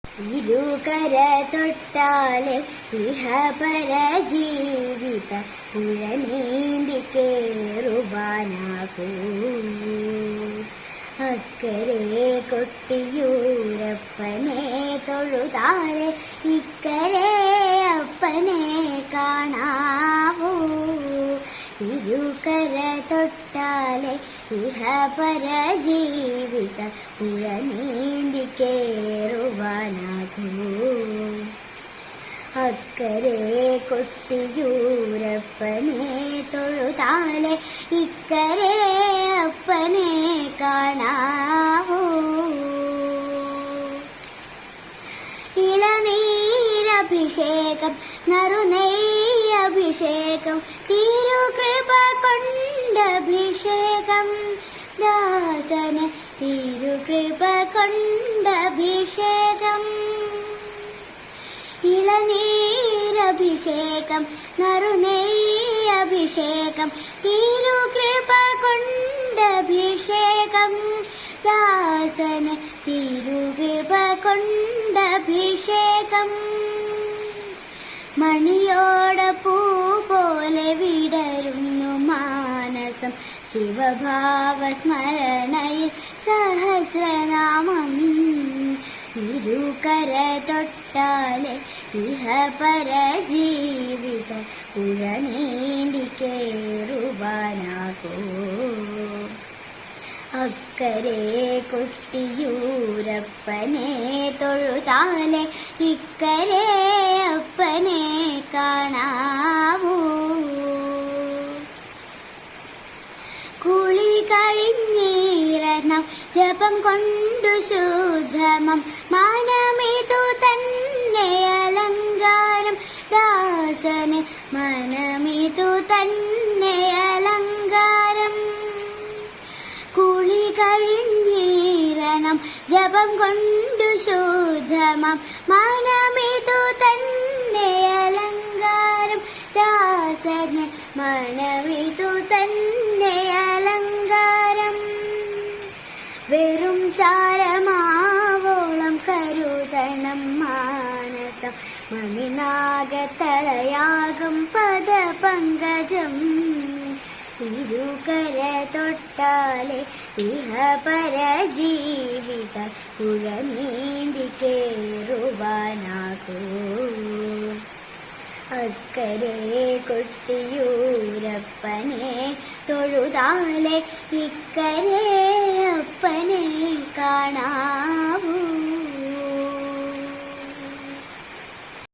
ഇരുകര തൊട്ടാലെ ഇഹപര ജീവിത പുഴ നീന്തി കേറുവാനാകൂ. അക്കരെ കൊട്ടിയൂരപ്പനെ തൊഴുതാലെ ഇക്കരെ അപ്പനെ കാണാവൂ. ഇരുകര തൊട്ടാലെ ഇഹപര ജീവിത പുഴ നീന്തി കേറുവാനാകൂ. അക്കരെ കൊട്ടിയൂരപ്പനെ തൊഴുതാലെ ഇക്കരെ അപ്പനെ കാണാവൂ. ഇളനീരഭിഷേകം നറുനെയ്യഭിഷേകം തിരുകൃപ കൊണ്ടഭിഷേകം ദാസന് തിരുകൃപ കൊണ്ടഭിഷേകം. ഇളനീരഭിഷേകം നറുനെയ്യഭിഷേകം തിരുകൃപ കൊണ്ടഭിഷേകം ദാസന് തിരുകൃപ കൊണ്ടഭിഷേകം. മണിയോട പൂ പോലെ വിടരുന്നു മാനസം ശിവഭാവ സ്മരണയിൽ സഹസ്രനാമം. ഇരുകര തൊട്ടാലെ ഇഹപര ജീവിത പുഴ നീന്തി കേറുവാനാകൂ. അക്കരെ കൊട്ടിയൂരപ്പനെ തൊഴുതാലെ ഇക്കരെ അപ്പനെ കാണാവൂ. കുളി കഴിഞ്ഞിരണം ജപം കൊണ്ടു ശുദ്ധമം മനമിതു തന്നെ അലങ്കാരം ദാസന് മനമിതു തന്നെ അലങ്കാരം. കുളി കഴിഞ്ഞിരണം ജപം കൊണ്ടു ശുദ്ധമം മനമിതു തന്നെ അലങ്കാരം ദാസന് മനമിതു തന്നെ അലങ്കാരം. വെറും ചാരമാവോളം കരുതണം മാനസം മണിനാഗത്തളയാകും പദപങ്കജം. ഇരുകര തൊട്ടാലെ ഇഹപര ജീവിത പുഴ നീന്തി കേറുവാനാകൂ. അക്കരെ കൊട്ടിയൂരപ്പനെ തൊഴുതാലെ ഇക്കരെ അപ്പനെ കാണാവൂ.